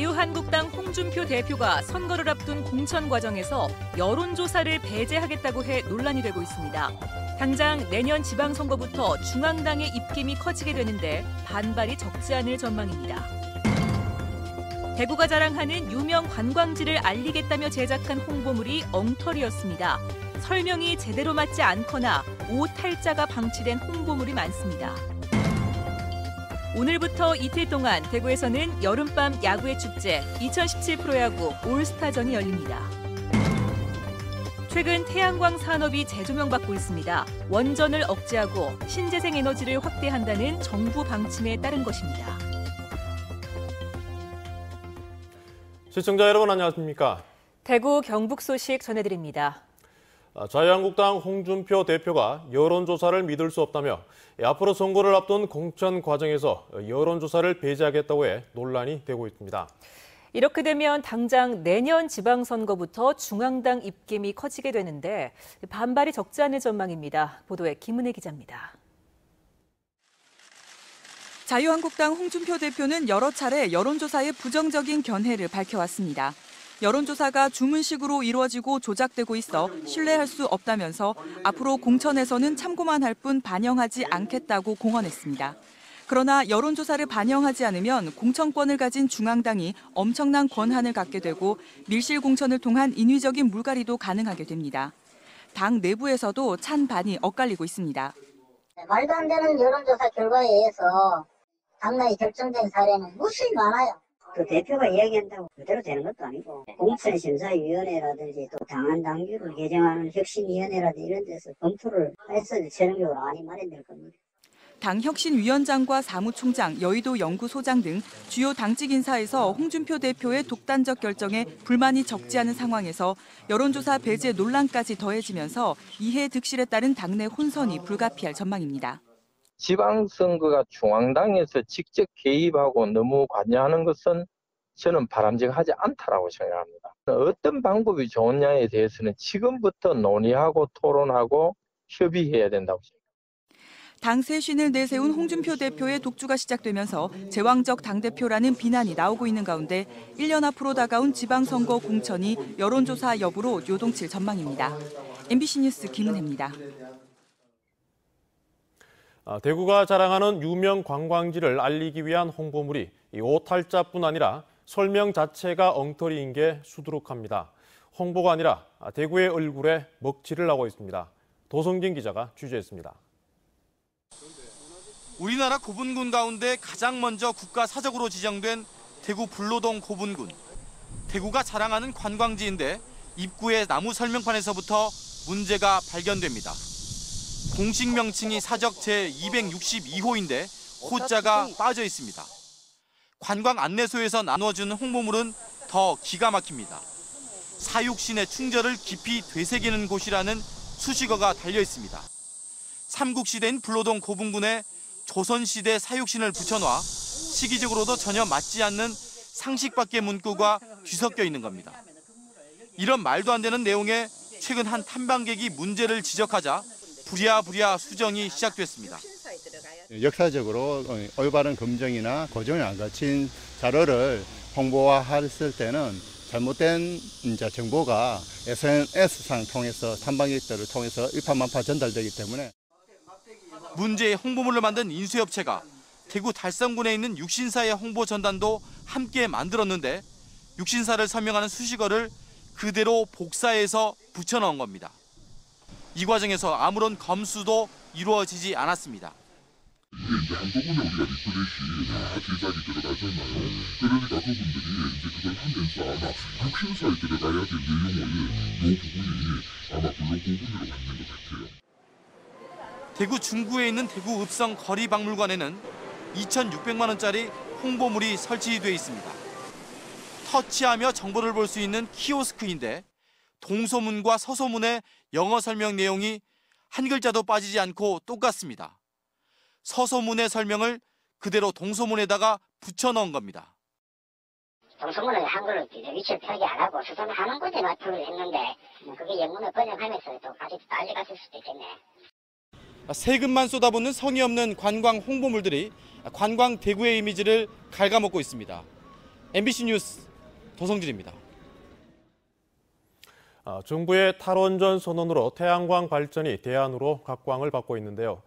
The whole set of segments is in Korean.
자유한국당 홍준표 대표가 선거를 앞둔 공천 과정에서 여론조사를 배제하겠다고 해 논란이 되고 있습니다. 당장 내년 지방선거부터 중앙당의 입김이 커지게 되는데 반발이 적지 않을 전망입니다. 대구가 자랑하는 유명 관광지를 알리겠다며 제작한 홍보물이 엉터리였습니다. 설명이 제대로 맞지 않거나 오탈자가 방치된 홍보물이 많습니다. 오늘부터 이틀 동안 대구에서는 여름밤 야구의 축제 2017 프로야구 올스타전이 열립니다. 최근 태양광 산업이 재조명받고 있습니다. 원전을 억제하고 신재생 에너지를 확대한다는 정부 방침에 따른 것입니다. 시청자 여러분 안녕하십니까? 대구 경북 소식 전해드립니다. 자유한국당 홍준표 대표가 여론조사를 믿을 수 없다며 앞으로 선거를 앞둔 공천 과정에서 여론조사를 배제하겠다고 해 논란이 되고 있습니다. 이렇게 되면 당장 내년 지방선거부터 중앙당 입김이 커지게 되는데 반발이 적지 않을 전망입니다. 보도에 김은혜 기자입니다. 자유한국당 홍준표 대표는 여러 차례 여론조사의 부정적인 견해를 밝혀왔습니다. 여론조사가 주문식으로 이루어지고 조작되고 있어 신뢰할 수 없다면서 앞으로 공천에서는 참고만 할 뿐 반영하지 않겠다고 공언했습니다. 그러나 여론조사를 반영하지 않으면 공천권을 가진 중앙당이 엄청난 권한을 갖게 되고 밀실 공천을 통한 인위적인 물갈이도 가능하게 됩니다. 당 내부에서도 찬반이 엇갈리고 있습니다. 말도 안 되는 여론조사 결과에 의해서 당락이 결정된 사례는 무수히 많아요. 그 대표가 이야기한다고 그대로 되는 것도 아니고 공천심사위원회라든지 또 당헌 당규를 개정하는 혁신위원회라든지 이런 데서 검토를 해서 최종적으로 안이 마련될 겁니다. 당 혁신위원장과 사무총장, 여의도 연구소장 등 주요 당직 인사에서 홍준표 대표의 독단적 결정에 불만이 적지 않은 상황에서 여론조사 배제 논란까지 더해지면서 이해 득실에 따른 당내 혼선이 불가피할 전망입니다. 지방선거가 중앙당에서 직접 개입하고 너무 관여하는 것은 저는 바람직하지 않다라고 생각합니다. 어떤 방법이 좋으냐에 대해서는 지금부터 논의하고 토론하고 협의해야 된다고 생각합니다. 당 쇄신을 내세운 홍준표 대표의 독주가 시작되면서 제왕적 당대표라는 비난이 나오고 있는 가운데 1년 앞으로 다가온 지방선거 공천이 여론조사 여부로 요동칠 전망입니다. MBC 뉴스 김은혜입니다. 대구가 자랑하는 유명 관광지를 알리기 위한 홍보물이 오탈자뿐 아니라 설명 자체가 엉터리인 게 수두룩합니다. 홍보가 아니라 대구의 얼굴에 먹칠을 하고 있습니다. 도성진 기자가 취재했습니다. 우리나라 고분군 가운데 가장 먼저 국가사적으로 지정된 대구 불로동 고분군. 대구가 자랑하는 관광지인데 입구의 나무 설명판에서부터 문제가 발견됩니다. 공식 명칭이 사적 제262호인데 호자가 빠져 있습니다. 관광 안내소에서 나눠주는 홍보물은 더 기가 막힙니다. 사육신의 충절을 깊이 되새기는 곳이라는 수식어가 달려 있습니다. 삼국시대인 불로동 고분군에 조선시대 사육신을 붙여놔 시기적으로도 전혀 맞지 않는 상식밖의 문구가 뒤섞여 있는 겁니다. 이런 말도 안 되는 내용에 최근 한 탐방객이 문제를 지적하자 부랴부랴 수정이 시작됐습니다. 역사적으로 올바른 검증이나 고정이 안 거친 자료를 홍보화했을 때는 잘못된 정보가 SNS상 통해서 탐방객들을 통해서 일파만파 전달되기 때문에 문제의 홍보물을 만든 인쇄업체가 대구 달성군에 있는 육신사의 홍보 전단도 함께 만들었는데 육신사를 설명하는 수식어를 그대로 복사해서 붙여넣은 겁니다. 이 과정에서 아무런 검수도 이루어지지 않았습니다. 이게 한꺼번에 우리가 리플렛이 다 제작이 들어가잖아요. 그러니까 그분들이 그걸 하면서 아마 육신사에 들어가야 될 내용을 이 부분이 아마 물론 부분으로 받는 것 같아요. 대구 중구에 있는 대구 읍성 거리박물관에는 2,600만 원짜리 홍보물이 설치돼 있습니다. 터치하며 정보를 볼 수 있는 키오스크인데 동소문과 서소문의 영어 설명 내용이 한 글자도 빠지지 않고 똑같습니다. 서소문의 설명을 그대로 동소문에다가 붙여넣은 겁니다. 동소문을 한글로 위치를 표기 안 하고 서소문 하는 곳에 맞추려 했는데 그게 영문을 번역하면서 또 같이 난리 갔을 수도 있겠네. 세금만 쏟아붓는 성의 없는 관광 홍보물들이 관광 대구의 이미지를 갉아먹고 있습니다. MBC 뉴스 도성진입니다. 정부의 탈원전 선언으로 태양광 발전이 대안으로 각광을 받고 있는데요.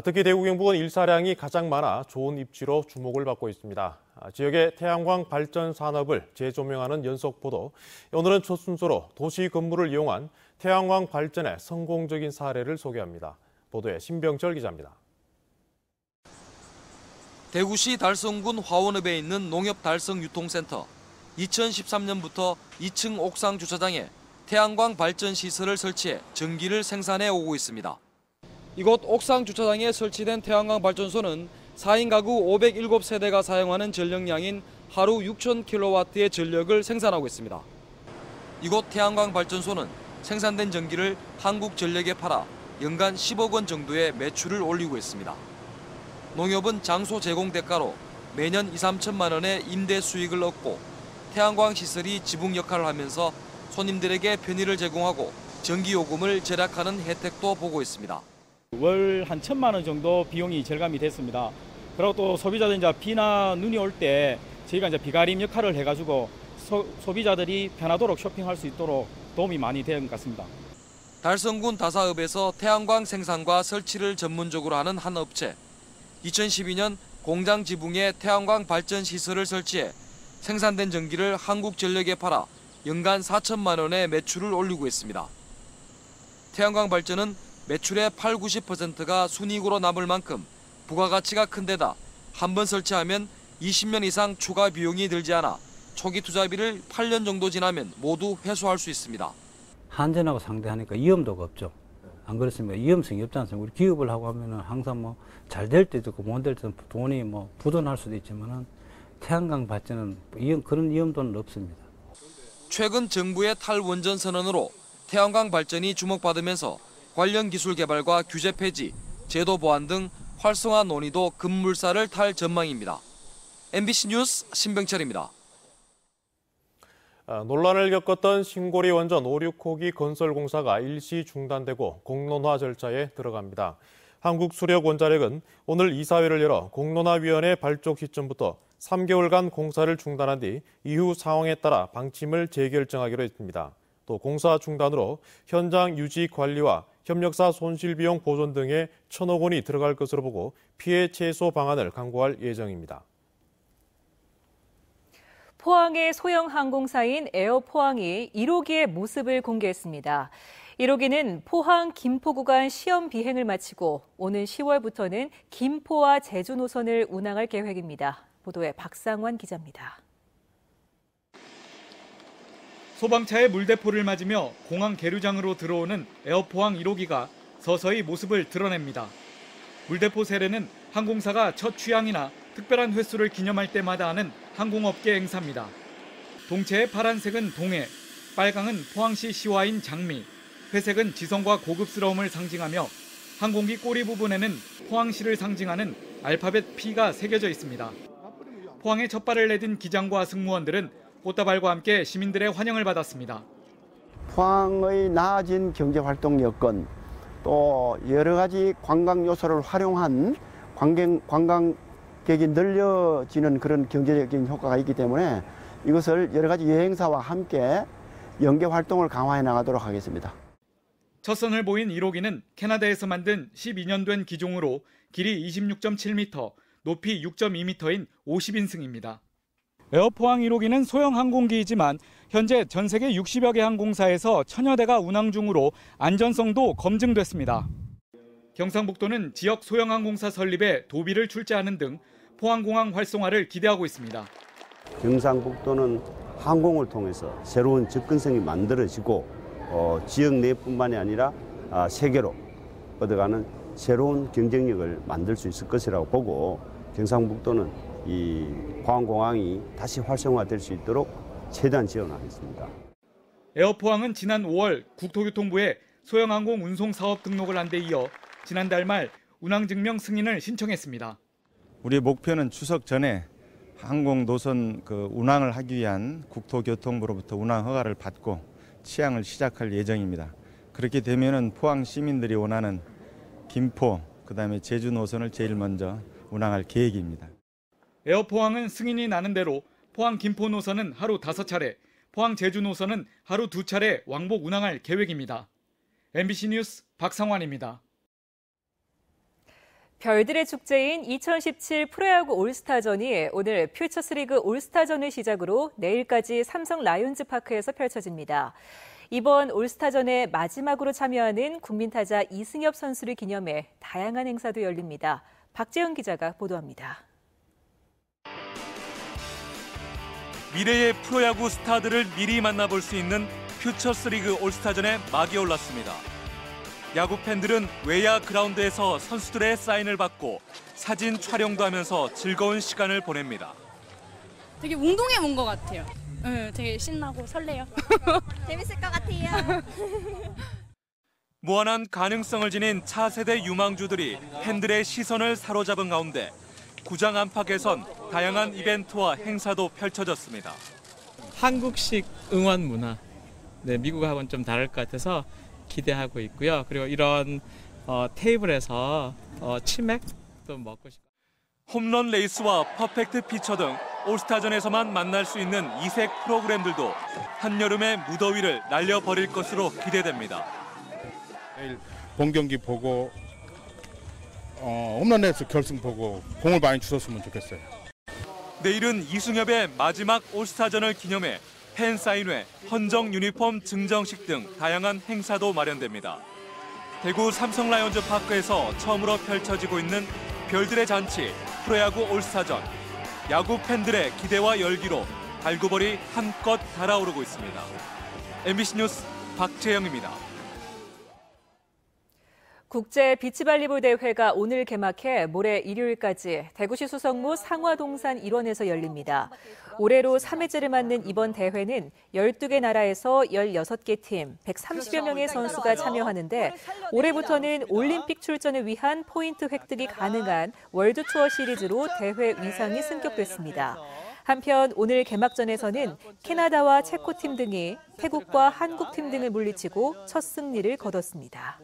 특히 대구 경북은 일사량이 가장 많아 좋은 입지로 주목을 받고 있습니다. 지역의 태양광 발전 산업을 재조명하는 연속 보도. 오늘은 첫 순서로 도시 건물을 이용한 태양광 발전의 성공적인 사례를 소개합니다. 보도에 신병철 기자입니다. 대구시 달성군 화원읍에 있는 농협달성유통센터. 2013년부터 2층 옥상 주차장에 태양광 발전 시설을 설치해 전기를 생산해 오고 있습니다. 이곳 옥상 주차장에 설치된 태양광 발전소는 4인 가구 507세대가 사용하는 전력량인 하루 6,000kW의 전력을 생산하고 있습니다. 이곳 태양광 발전소는 생산된 전기를 한국전력에 팔아 연간 10억 원 정도의 매출을 올리고 있습니다. 농협은 장소 제공 대가로 매년 2, 3천만 원의 임대 수익을 얻고 태양광 시설이 지붕 역할을 하면서 손님들에게 편의를 제공하고 전기요금을 절약하는 혜택도 보고 있습니다. 월 한 1,000만 원 정도 비용이 절감이 됐습니다. 그리고 또 소비자들 이제 비나 눈이 올 때 저희가 이제 비가림 역할을 해가지고 소비자들이 편하도록 쇼핑할 수 있도록 도움이 많이 된 것 같습니다. 달성군 다사읍에서 태양광 생산과 설치를 전문적으로 하는 한 업체. 2012년 공장 지붕에 태양광 발전 시설을 설치해 생산된 전기를 한국전력에 팔아 연간 4천만 원의 매출을 올리고 있습니다. 태양광 발전은 매출의 80~90%가 순이익으로 남을 만큼 부가가치가 큰 데다 한 번 설치하면 20년 이상 추가 비용이 들지 않아 초기 투자비를 8년 정도 지나면 모두 회수할 수 있습니다. 한전하고 상대하니까 위험도가 없죠. 안 그렇습니까? 위험성이 없지 않습니까? 우리 기업을 하고 하면은 항상 뭐 잘 될 때도 있고 못 될 때도 돈이 뭐 부도날 수도 있지만은 태양광 발전은 그런 위험도는 없습니다. 최근 정부의 탈원전 선언으로 태양광 발전이 주목받으면서 관련 기술 개발과 규제 폐지, 제도 보완 등 활성화 논의도 급물살을 탈 전망입니다. MBC 뉴스 신병철입니다. 논란을 겪었던 신고리 원전 5, 6호기 건설 공사가 일시 중단되고 공론화 절차에 들어갑니다. 한국수력원자력은 오늘 이사회를 열어 공론화위원회 발족 시점부터 3개월간 공사를 중단한 뒤 이후 상황에 따라 방침을 재결정하기로 했습니다. 또 공사 중단으로 현장 유지 관리와 협력사 손실비용 보전 등에 1,000억 원이 들어갈 것으로 보고 피해 최소 방안을 강구할 예정입니다. 포항의 소형 항공사인 에어포항이 1호기의 모습을 공개했습니다. 1호기는 포항 김포 구간 시험 비행을 마치고 오는 10월부터는 김포와 제주 노선을 운항할 계획입니다. 보도에 박상환 기자입니다. 소방차의 물대포를 맞으며 공항 계류장으로 들어오는 에어포항 1호기가 서서히 모습을 드러냅니다. 물대포 세례는 항공사가 첫 취항이나 특별한 횟수를 기념할 때마다 하는 항공업계 행사입니다. 동체의 파란색은 동해, 빨강은 포항시 시화인 장미, 회색은 지성과 고급스러움을 상징하며 항공기 꼬리 부분에는 포항시를 상징하는 알파벳 P가 새겨져 있습니다. 포항에 첫 발을 내딘 기장과 승무원들은 꽃다발과 함께 시민들의 환영을 받았습니다. 포항의 나아진 경제활동 여건, 또 여러 가지 관광 요소를 활용한 관광객이 늘려지는 그런 경제적인 효과가 있기 때문에 이것을 여러 가지 여행사와 함께 연계 활동을 강화해 나가도록 하겠습니다. 첫 선을 보인 1호기는 캐나다에서 만든 12년 된 기종으로 길이 26.7m, 높이 6.2m인 50인승입니다. 에어포항 1호기는 소형 항공기이지만 현재 전 세계 60여 개 항공사에서 1000여 대가 운항 중으로 안전성도 검증됐습니다. 경상북도는 지역 소형 항공사 설립에 도비를 출자하는 등 포항공항 활성화를 기대하고 있습니다. 경상북도는 항공을 통해서 새로운 접근성이 만들어지고 지역 내뿐만이 아니라 세계로 얻어가는 새로운 경쟁력을 만들 수 있을 것이라고 보고 경상북도는 이 포항공항이 다시 활성화될 수 있도록 최대한 지원하겠습니다. 에어포항은 지난 5월 국토교통부에 소형항공 운송 사업 등록을 한 데 이어 지난달 말 운항증명 승인을 신청했습니다. 우리 목표는 추석 전에 항공 노선 운항을 하기 위한 국토교통부로부터 운항 허가를 받고 취항을 시작할 예정입니다. 그렇게 되면은 포항 시민들이 원하는 김포, 그다음에 제주 노선을 제일 먼저 운항할 계획입니다. 에어포항은 승인이 나는 대로 포항 김포 노선은 하루 5차례, 포항 제주 노선은 하루 2차례 왕복 운항할 계획입니다. MBC 뉴스 박상환입니다. 별들의 축제인 2017 프로야구 올스타전이 오늘 퓨처스리그 올스타전을 시작으로 내일까지 삼성 라이온즈 파크에서 펼쳐집니다. 이번 올스타전에 마지막으로 참여하는 국민타자 이승엽 선수를 기념해 다양한 행사도 열립니다. 박재영 기자가 보도합니다. 미래의 프로야구 스타들을 미리 만나볼 수 있는 퓨처스리그 올스타전에 막이 올랐습니다. 야구 팬들은 외야 그라운드에서 선수들의 사인을 받고 사진 촬영도 하면서 즐거운 시간을 보냅니다. 되게 운동회 온 것 같아요. 되게 신나고 설레요. 재밌을 것 같아요. 무한한 가능성을 지닌 차세대 유망주들이 팬들의 시선을 사로잡은 가운데 구장 안팎에선 다양한 이벤트와 행사도 펼쳐졌습니다. 한국식 응원 문화, 미국하고는 좀 다를 것 같아서 기대하고 있고요. 그리고 이런 테이블에서 치맥도 먹고 싶고. 홈런 레이스와 퍼펙트 피처 등 올스타전에서만 만날 수 있는 이색 프로그램들도 한여름의 무더위를 날려버릴 것으로 기대됩니다. 내일 본 경기 보고 홈런에서 결승 보고 공을 많이 주셨으면 좋겠어요. 내일은 이승엽의 마지막 올스타전을 기념해 팬 사인회, 헌정 유니폼 증정식 등 다양한 행사도 마련됩니다. 대구 삼성 라이온즈 파크에서 처음으로 펼쳐지고 있는 별들의 잔치 프로야구 올스타전. 야구 팬들의 기대와 열기로 발구벌이 한껏 달아오르고 있습니다. MBC 뉴스 박재영입니다. 국제 비치발리볼 대회가 오늘 개막해 모레 일요일까지 대구시 수성구 상화동산 일원에서 열립니다. 올해로 3회째를 맞는 이번 대회는 12개 나라에서 16개 팀, 130여 명의 선수가 참여하는데 올해부터는 올림픽 출전을 위한 포인트 획득이 가능한 월드투어 시리즈로 대회 위상이 승격됐습니다. 한편 오늘 개막전에서는 캐나다와 체코팀 등이 태국과 한국팀 등을 물리치고 첫 승리를 거뒀습니다.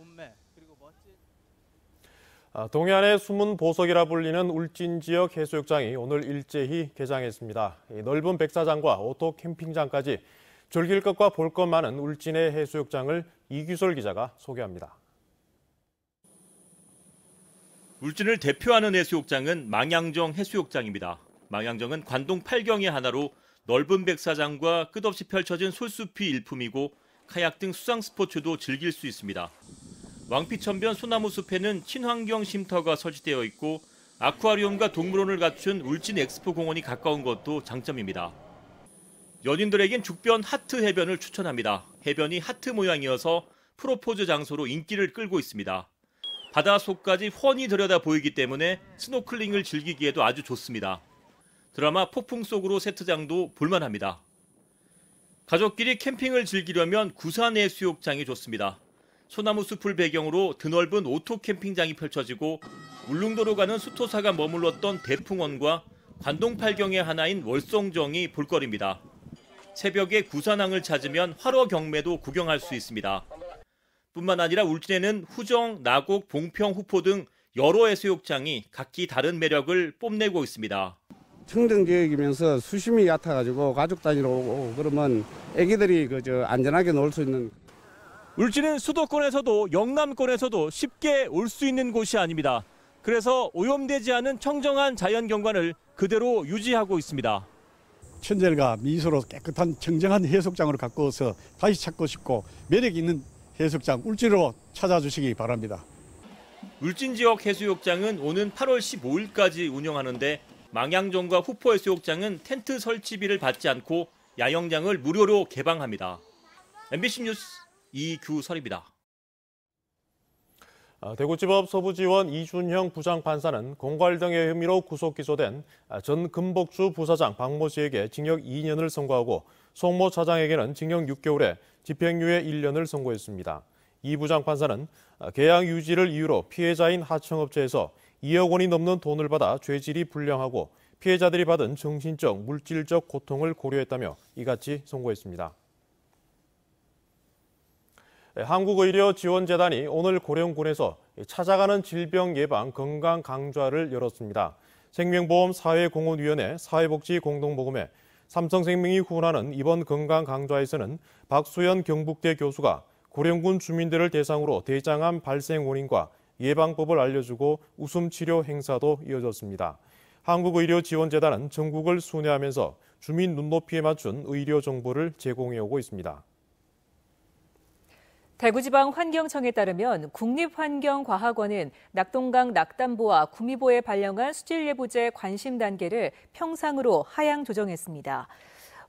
동해안의 숨은 보석이라 불리는 울진 지역 해수욕장이 오늘 일제히 개장했습니다. 넓은 백사장과 오토 캠핑장까지 즐길 것과 볼 것 많은 울진의 해수욕장을 이규솔 기자가 소개합니다. 울진을 대표하는 해수욕장은 망양정 해수욕장입니다. 망양정은 관동 8경의 하나로 넓은 백사장과 끝없이 펼쳐진 솔숲이 일품이고 카약 등 수상 스포츠도 즐길 수 있습니다. 왕피천변 소나무 숲에는 친환경 쉼터가 설치되어 있고 아쿠아리움과 동물원을 갖춘 울진 엑스포 공원이 가까운 것도 장점입니다. 연인들에겐 죽변 하트 해변을 추천합니다. 해변이 하트 모양이어서 프로포즈 장소로 인기를 끌고 있습니다. 바다 속까지 훤히 들여다 보이기 때문에 스노클링을 즐기기에도 아주 좋습니다. 드라마 폭풍 속으로 세트장도 볼만합니다. 가족끼리 캠핑을 즐기려면 구산 해수욕장이 좋습니다. 소나무 숲을 배경으로 드넓은 오토 캠핑장이 펼쳐지고 울릉도로 가는 수토사가 머물렀던 대풍원과 관동 8경의 하나인 월송정이 볼거리입니다. 새벽에 구산항을 찾으면 활어 경매도 구경할 수 있습니다. 뿐만 아니라 울진에는 후정, 나곡, 봉평, 후포 등 여러 해수욕장이 각기 다른 매력을 뽐내고 있습니다. 청정 지역이면서 수심이 얕아가지고 가족 단위로 오고 그러면 애기들이 안전하게 놀 수 있는. 울진은 수도권에서도 영남권에서도 쉽게 올 수 있는 곳이 아닙니다. 그래서 오염되지 않은 청정한 자연경관을 그대로 유지하고 있습니다. 천재가 미소로 깨끗한 청정한 해수욕장으로 가꾸어서 다시 찾고 싶고 매력 있는 해수욕장 울진으로 찾아주시기 바랍니다. 울진 지역 해수욕장은 오는 8월 15일까지 운영하는데 망양정과 후포 해수욕장은 텐트 설치비를 받지 않고 야영장을 무료로 개방합니다. MBC 뉴스 이규설입니다. 대구지법 서부지원 이준형 부장판사는 공갈 등의 혐의로 구속 기소된 전 금복주 부사장 박모 씨에게 징역 2년을 선고하고 송모 차장에게는 징역 6개월에 집행유예 1년을 선고했습니다. 이 부장판사는 계약 유지를 이유로 피해자인 하청업체에서 2억 원이 넘는 돈을 받아 죄질이 불량하고 피해자들이 받은 정신적, 물질적 고통을 고려했다며 이같이 선고했습니다. 한국의료지원재단이 오늘 고령군에서 찾아가는 질병 예방 건강 강좌를 열었습니다. 생명보험 사회공헌위원회 사회복지공동모금회 삼성생명이 후원하는 이번 건강강좌에서는 박소연 경북대 교수가 고령군 주민들을 대상으로 대장암 발생 원인과 예방법을 알려주고 웃음치료 행사도 이어졌습니다. 한국의료지원재단은 전국을 순회하면서 주민 눈높이에 맞춘 의료 정보를 제공해오고 있습니다. 대구지방환경청에 따르면 국립환경과학원은 낙동강 낙담보와 구미보에 발령한 수질예보제 관심 단계를 평상으로 하향 조정했습니다.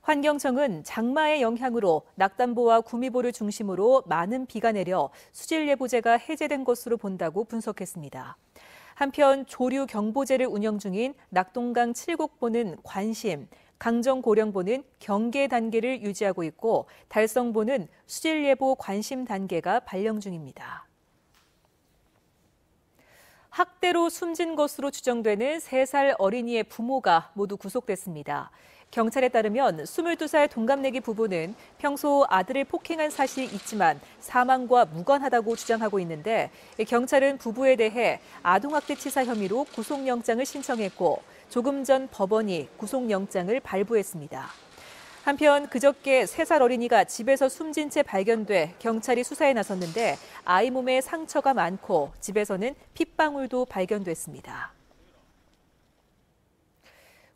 환경청은 장마의 영향으로 낙담보와 구미보를 중심으로 많은 비가 내려 수질예보제가 해제된 것으로 본다고 분석했습니다. 한편 조류경보제를 운영 중인 낙동강 칠곡보는 관심, 강정고령보는 경계 단계를 유지하고 있고 달성보는 수질예보 관심 단계가 발령 중입니다. 학대로 숨진 것으로 추정되는 3살 어린이의 부모가 모두 구속됐습니다. 경찰에 따르면 22살 동갑내기 부부는 평소 아들을 폭행한 사실이 있지만 사망과 무관하다고 주장하고 있는데 경찰은 부부에 대해 아동학대치사 혐의로 구속영장을 신청했고 조금 전 법원이 구속영장을 발부했습니다. 한편 그저께 3살 어린이가 집에서 숨진 채 발견돼 경찰이 수사에 나섰는데 아이 몸에 상처가 많고 집에서는 핏방울도 발견됐습니다.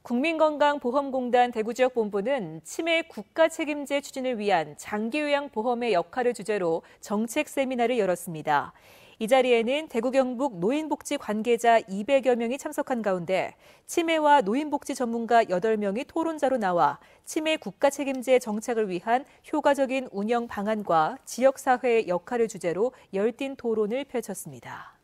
국민건강보험공단 대구지역본부는 치매 국가 책임제 추진을 위한 장기요양보험의 역할을 주제로 정책 세미나를 열었습니다. 이 자리에는 대구 경북 노인복지 관계자 200여 명이 참석한 가운데 치매와 노인복지 전문가 8명이 토론자로 나와 치매 국가 책임제 정착을 위한 효과적인 운영 방안과 지역사회의 역할을 주제로 열띤 토론을 펼쳤습니다.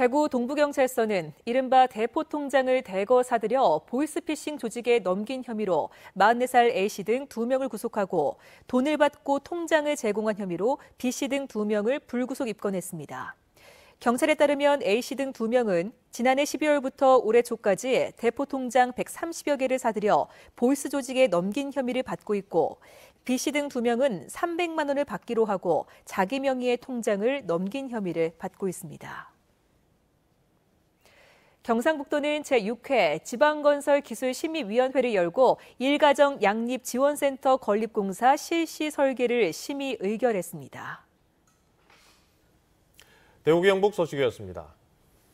대구 동부경찰서는 이른바 대포통장을 대거 사들여 보이스피싱 조직에 넘긴 혐의로 44살 A씨 등 2명을 구속하고 돈을 받고 통장을 제공한 혐의로 B씨 등 2명을 불구속 입건했습니다. 경찰에 따르면 A씨 등 2명은 지난해 12월부터 올해 초까지 대포통장 130여 개를 사들여 보이스 조직에 넘긴 혐의를 받고 있고 B씨 등 2명은 300만 원을 받기로 하고 자기 명의의 통장을 넘긴 혐의를 받고 있습니다. 경상북도는 제6회 지방건설기술심의위원회를 열고 1가정 양립지원센터 건립공사 실시 설계를 심의 의결했습니다. 대구 경북 소식이었습니다.